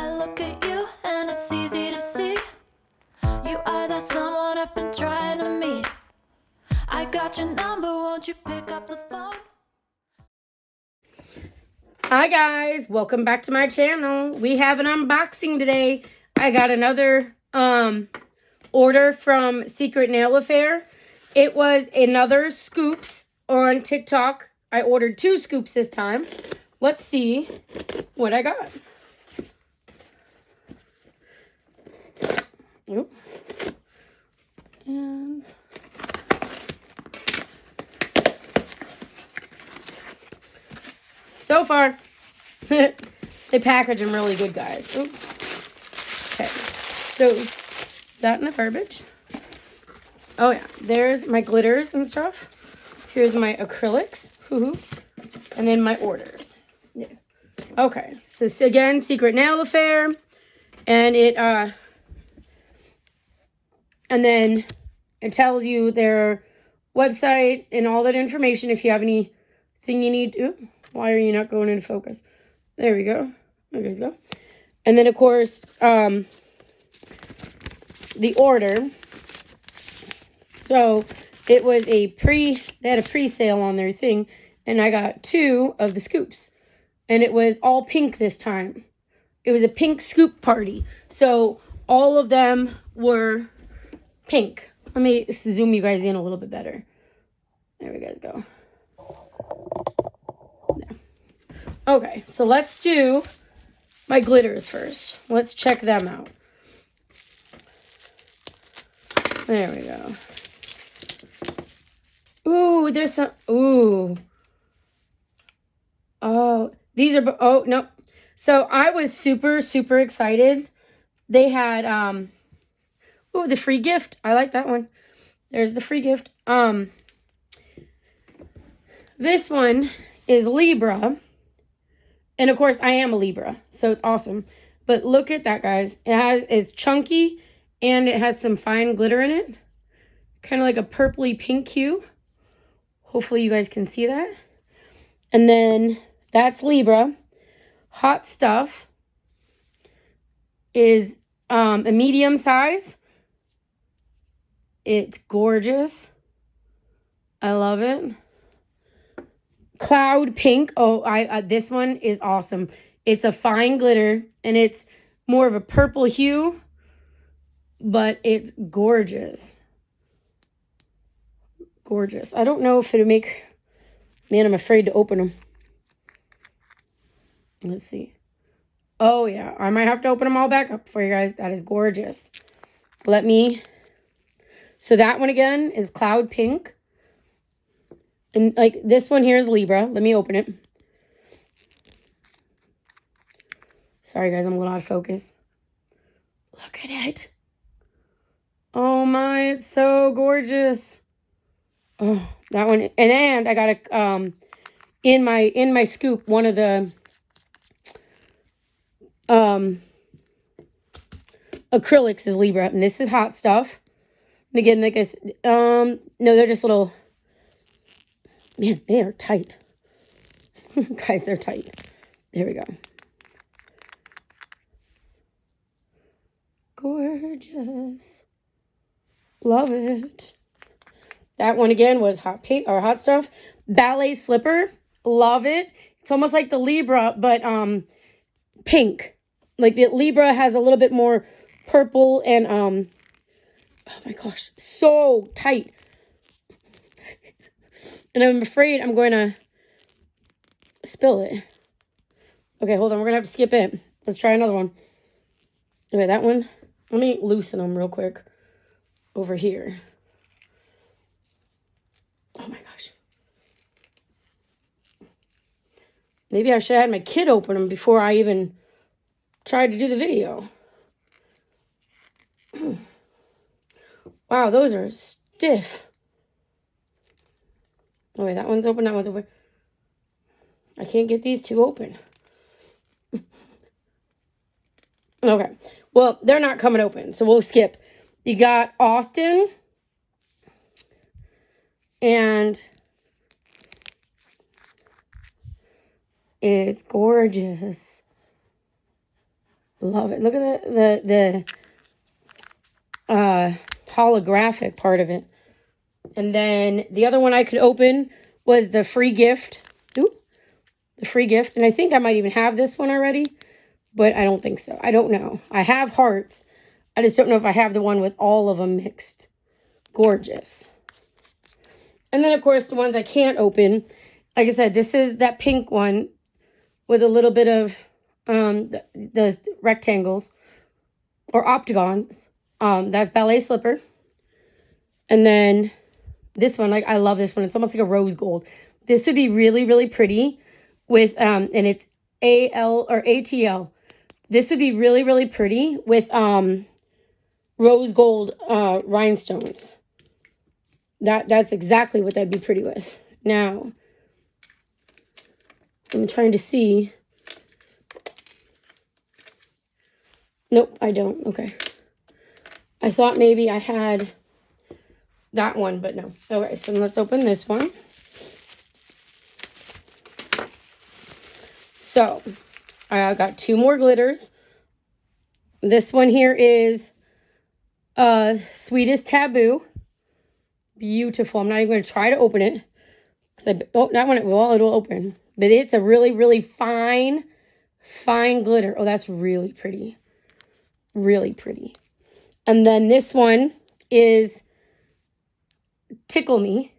I look at you and it's easy to see. You are that someone I've been trying to meet. I got your number, won't you pick up the phone? Hi guys, welcome back to my channel. We have an unboxing today. I got another order from Secret Nail Affair. It was another scoops on TikTok. I ordered 2 scoops this time. Let's see what I got. Oop. And so far, they package them really good, guys. Oop. Okay, so that in the garbage. Oh yeah, there's my glitters and stuff. Here's my acrylics. And then my orders. Yeah. Okay, so again, Secret Nail Affair. And and then it tells you their website and all that information if you have anything you need. Ooh, why are you not going into focus? There we go. There you guys go. And then, of course, the order. So it was they had a pre-sale on their thing, and I got 2 of the scoops. And it was all pink this time. It was a pink scoop party. So all of them were pink. Let me zoom you guys in a little bit better. There we guys go. There. Okay, so let's do my glitters first. Let's check them out. There we go. Ooh, there's some. Ooh. Oh, these are. Oh, no. So I was super, super excited. They had, ooh, the free gift. I like that one. There's the free gift. This one is Libra. And of course, I am a Libra, so it's awesome. But look at that, guys. It's chunky, and it has some fine glitter in it. Kind of like a purpley pink hue. Hopefully you guys can see that. And then that's Libra. Hot Stuff is a medium size. It's gorgeous. I love it. Cloud Pink. Oh, this one is awesome. It's a fine glitter, and it's more of a purple hue, but it's gorgeous. Gorgeous. I don't know if it'll make... Man, I'm afraid to open them. Let's see. Oh, yeah. I might have to open them all back up for you guys. That is gorgeous. Let me... So that one, again, is Cloud Pink. And, like, this one here is Libra. Let me open it. Sorry, guys. I'm a little out of focus. Look at it. Oh, my. It's so gorgeous. Oh, that one. And I got a... in my scoop, one of the... acrylics is Libra, and this is Hot Stuff. And again, like I said, no, they're just little, man, they are tight. Guys, they're tight. There we go. Gorgeous. Love it. That one again was Hot Stuff. Ballet Slipper. Love it. It's almost like the Libra, but pink. Like the Libra has a little bit more purple and oh my gosh, so tight. And I'm afraid I'm going to spill it. Okay, hold on. We're going to have to skip it. Let's try another one. Okay, that one. Let me loosen them real quick over here. Oh my gosh. Maybe I should have had my kid open them before I even tried to do the video. Wow, those are stiff. Oh, wait, that one's open, that one's open. I can't get these 2 open. Okay, well, they're not coming open, so we'll skip. You got Austin. And it's gorgeous. Love it. Look at the holographic part of it. And then the other one I could open was the free gift. Ooh, the free gift. And I think I might even have this one already, but I don't think so. I don't know. I have hearts. I just don't know if I have the one with all of them mixed. Gorgeous. And then, of course, the ones I can't open. Like I said, this is that pink one with a little bit of the rectangles or octagons. That's Ballet Slipper. And then this one, like, I love this one. It's almost like a rose gold. This would be really, really pretty with, and it's AL or ATL. This would be really, really pretty with rose gold rhinestones. That's exactly what that'd be pretty with. Now, I'm trying to see. Nope, I don't. Okay. I thought maybe I had that one, but no. Okay, so let's open this one. So, I got two more glitters. This one here is Sweetest Taboo. Beautiful. I'm not even going to try to open it. That one, well, it'll open. But it's a really, really fine glitter. Oh, that's really pretty. Really pretty. And then this one is Tickle Me.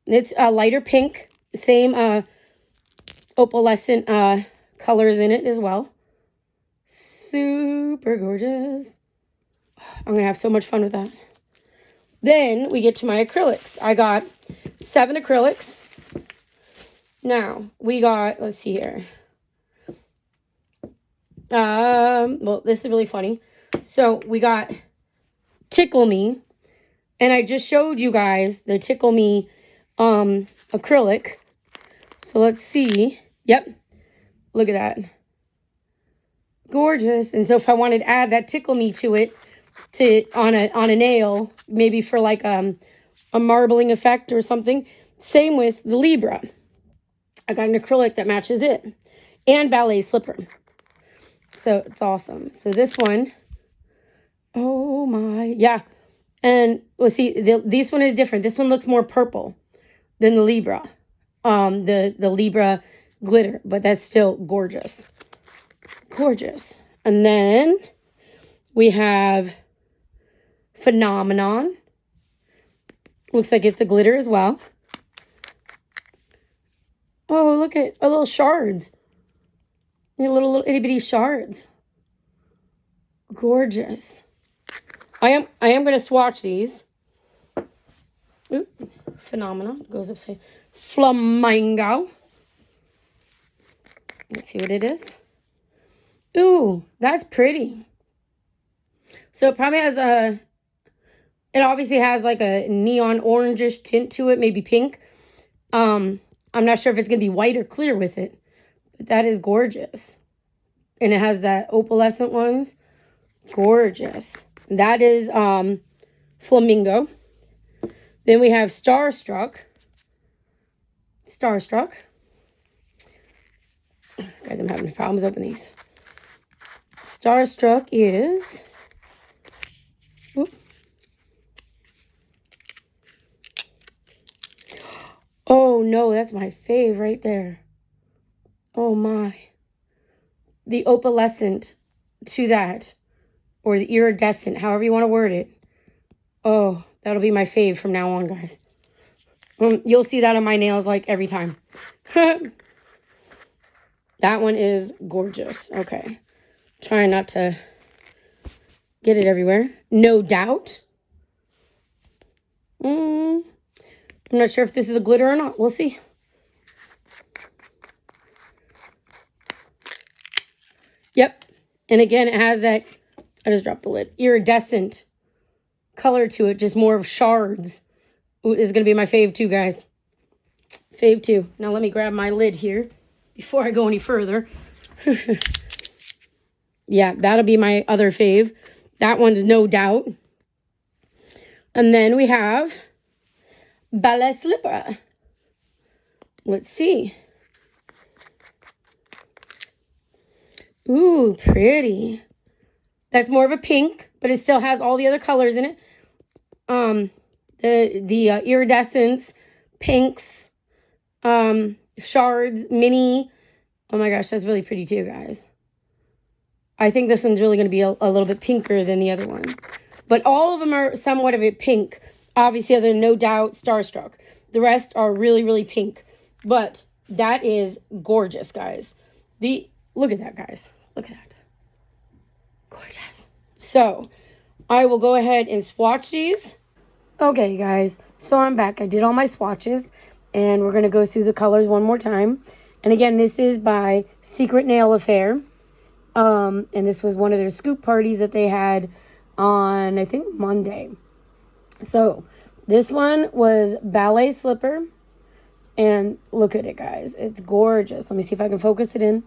It's a lighter pink. Same opalescent colors in it as well. Super gorgeous. I'm going to have so much fun with that. Then we get to my acrylics. I got 7 acrylics. Now, we got, let's see here. Well, this is really funny. So, we got Tickle Me. And I just showed you guys the Tickle Me acrylic. So, let's see. Yep. Look at that. Gorgeous. And so, if I wanted to add that Tickle Me to it, on a nail, maybe for like a marbling effect or something. Same with the Libra. I got an acrylic that matches it. And Ballet Slipper. So it's awesome. So this one, oh my, yeah. And let's see, this one is different. This one looks more purple than the Libra. The Libra glitter, but that's still gorgeous. Gorgeous. And then we have Phenomenon. Looks like it's a glitter as well. Oh, look at a little shards. Little itty bitty shards. Gorgeous. I am going to swatch these. Ooh, Phenomenon goes upside. Flamingo. Let's see what it is. Ooh, that's pretty. So it probably has it obviously has like a neon orangish tint to it, maybe pink. I'm not sure if it's going to be white or clear with it, but that is gorgeous. And it has that opalescent ones. Gorgeous. That is Flamingo. Then we have Starstruck. Starstruck. Guys, I'm having problems opening these. Starstruck is... Whoop. Oh, no, that's my fave right there. Oh, my. The opalescent to that. Or the iridescent, however you want to word it. Oh, that'll be my fave from now on, guys. You'll see that on my nails like every time. That one is gorgeous. Okay. Trying not to get it everywhere. No Doubt. I'm not sure if this is a glitter or not. We'll see. Yep. And again, it has that, I just dropped the lid, iridescent color to it. Just more of shards. Ooh, this is going to be my fave too, guys. Fave too. Now let me grab my lid here before I go any further. Yeah, that'll be my other fave. That one's No Doubt. And then we have Ballet Slipper. Let's see. Ooh, pretty. That's more of a pink, but it still has all the other colors in it. The iridescence, pinks, shards, mini. Oh my gosh, that's really pretty too, guys. I think this one's really going to be a little bit pinker than the other one. But all of them are somewhat of a pink. Obviously, other than No Doubt, Starstruck. The rest are really, really pink. But that is gorgeous, guys. Look at that, guys. Look at that. Gorgeous. So, I will go ahead and swatch these. Okay, guys. So, I'm back. I did all my swatches. And we're going to go through the colors one more time. And again, this is by Secret Nail Affair. And this was one of their scoop parties that they had on, I think, Monday. So, this one was Ballet Slipper. And look at it, guys. It's gorgeous. Let me see if I can focus it in.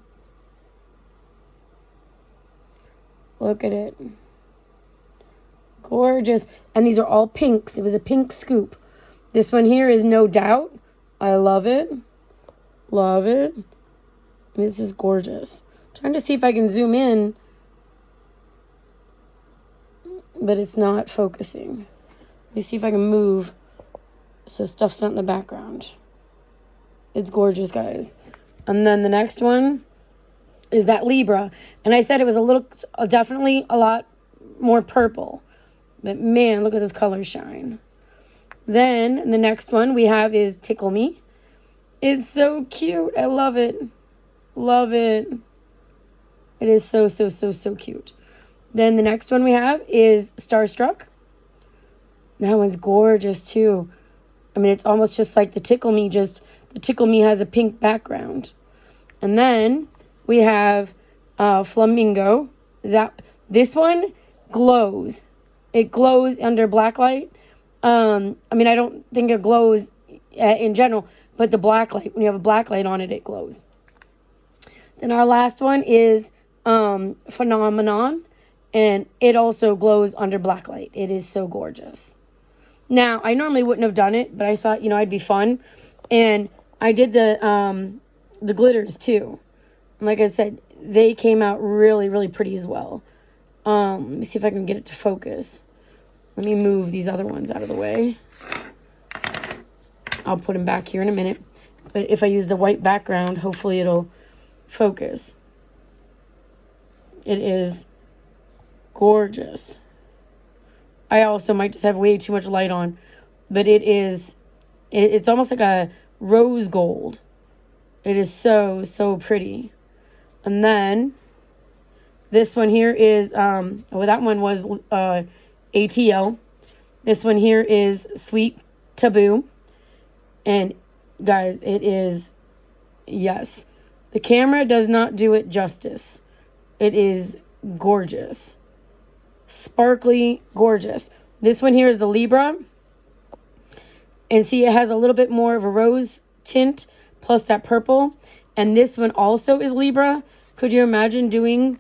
Look at it. Gorgeous. And these are all pinks. It was a pink scoop. This one here is No Doubt. I love it. Love it. This is gorgeous. Trying to see if I can zoom in, but it's not focusing. Let me see if I can move so stuff's not in the background. It's gorgeous, guys. And then the next one is that Libra. And I said it was definitely a lot more purple. But man, look at those colors shine. Then the next one we have is Tickle Me. It's so cute. I love it. Love it. It is so, so, so, so cute. Then the next one we have is Starstruck. That one's gorgeous too. I mean, it's almost just like the Tickle Me, just the Tickle Me has a pink background. And then we have Flamingo. This one glows. It glows under black light. I mean, I don't think it glows in general, but the black light, when you have a black light on it, it glows. Then our last one is Phenomenon, and it also glows under black light. It is so gorgeous. Now, I normally wouldn't have done it, but I thought, I'd be fun. And I did the glitters too. And like I said, they came out really, really pretty as well. Let me see if I can get it to focus. Let me move these other ones out of the way. I'll put them back here in a minute. But if I use the white background, hopefully it'll focus. It is gorgeous. I also might just have way too much light on, but it's almost like a rose gold. It is so, so pretty. And then this one here is, that one was ATL. This one here is Sweet Taboo. And guys, it is, yes, the camera does not do it justice. It is gorgeous. Sparkly, gorgeous. This one here is the Libra. And see, it has a little bit more of a rose tint plus that purple. And this one also is Libra. Could you imagine doing,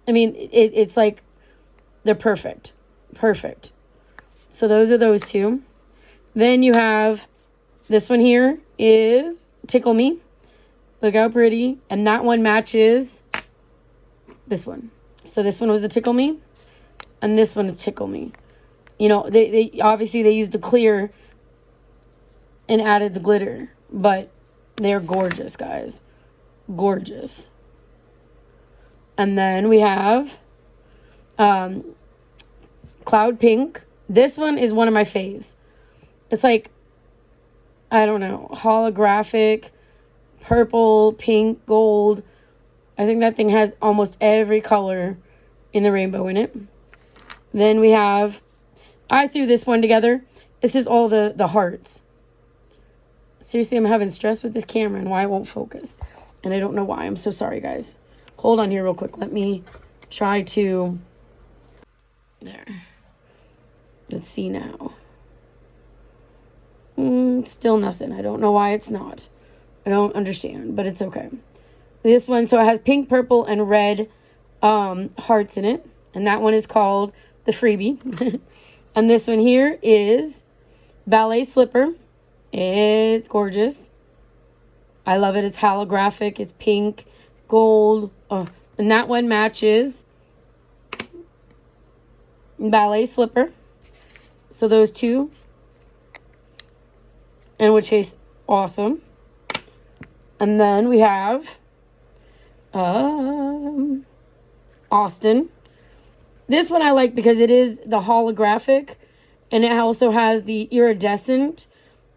it's like, they're perfect. Perfect. So those are those two. Then you have, this one here is Tickle Me. Look how pretty. And that one matches this one. So this one was the Tickle Me. And this one is Tickle Me. They obviously they used the clear and added the glitter. But they're gorgeous, guys. Gorgeous. And then we have Cloud Pink. This one is one of my faves. It's like, I don't know, holographic, purple, pink, gold. I think that thing has almost every color in the rainbow in it. Then we have, I threw this one together. This is all the hearts. Seriously, I'm having stress with this camera and why it won't focus. And I don't know why. I'm so sorry, guys. Hold on here real quick. Let me try to, there. Let's see now. Still nothing. I don't know why it's not. I don't understand, but it's okay. This one, so it has pink, purple, and red hearts in it. And that one is called the Freebie. And this one here is Ballet Slipper. It's gorgeous. I love it. It's holographic. It's pink, gold. Oh, And that one matches ballet slipper. So those two. And which is awesome. And then we have Austin. This one I like because it is the holographic. And it also has the iridescent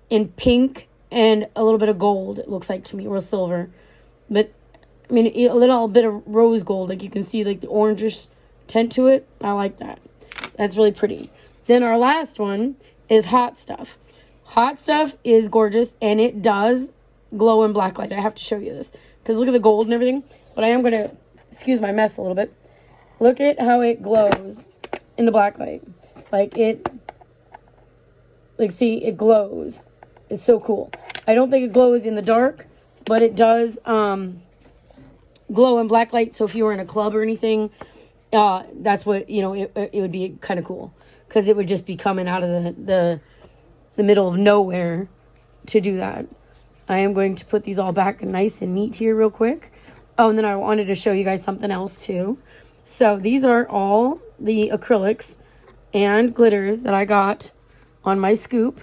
in pink and a little bit of gold, it looks like to me, or silver. But, I mean, a little bit of rose gold. Like, you can see, like, the orangish tint to it. I like that. That's really pretty. Then our last one is Hot Stuff. Hot Stuff is gorgeous, and it does glow in black light. I have to show you this. Because look at the gold and everything. But I am going to excuse my mess a little bit. Look at how it glows in the black light. Like, see, it glows. It's so cool. I don't think it glows in the dark, but it does glow in black light. So if you were in a club or anything, that's what, it would be kind of cool. Because it would just be coming out of the middle of nowhere to do that. I am going to put these all back nice and neat here real quick. Oh, and then I wanted to show you guys something else too. So these are all the acrylics and glitters that I got on my scoop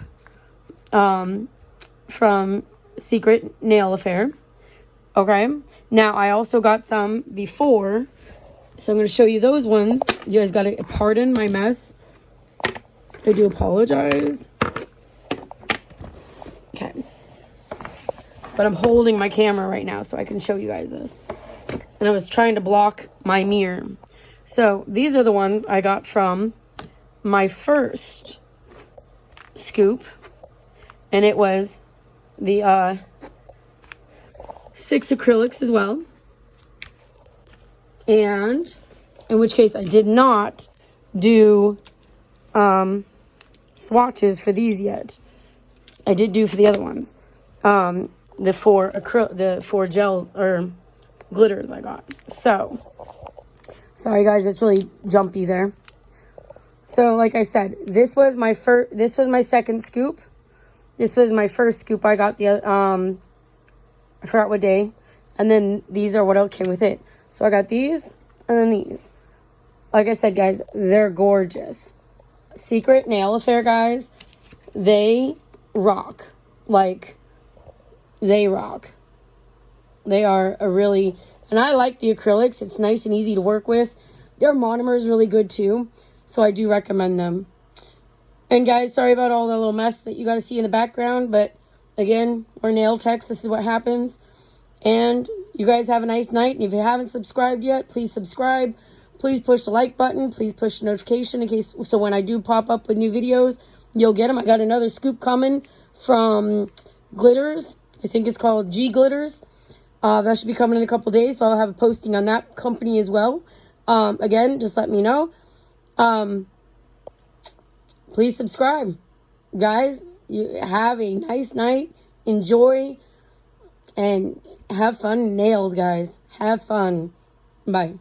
from Secret Nail Affair. Okay. Now, I also got some before. So I'm going to show you those ones. You guys got to pardon my mess. I do apologize. Okay. But I'm holding my camera right now so I can show you guys this. And I was trying to block my mirror. So these are the ones I got from my first scoop. And it was the 6 acrylics as well. And in which case I did not do swatches for these yet. I did do for the other ones. The 4 gels or glitters I got. So, sorry guys, it's really jumpy there. So, like I said, this was my second scoop. This was my first scoop. I got the I forgot what day. And then these are what came with it. So I got these and then these. Like I said, guys, they're gorgeous. Secret Nail Affair, guys, they rock. Like, they rock. They are a really, and I like the acrylics. It's nice and easy to work with. Their monomer is really good too. So I do recommend them. And guys, sorry about all the little mess that you got to see in the background. But again, we're nail techs. This is what happens. And you guys have a nice night. And if you haven't subscribed yet, please subscribe. Please push the like button. Please push the notification in case, so when I do pop up with new videos, you'll get them. I got another scoop coming from Glitters. I think it's called G Glitters. That should be coming in a couple days. So I'll have a posting on that company as well. Again, just let me know. Please subscribe. Guys, you have a nice night. Enjoy. And have fun nails, guys. Have fun. Bye.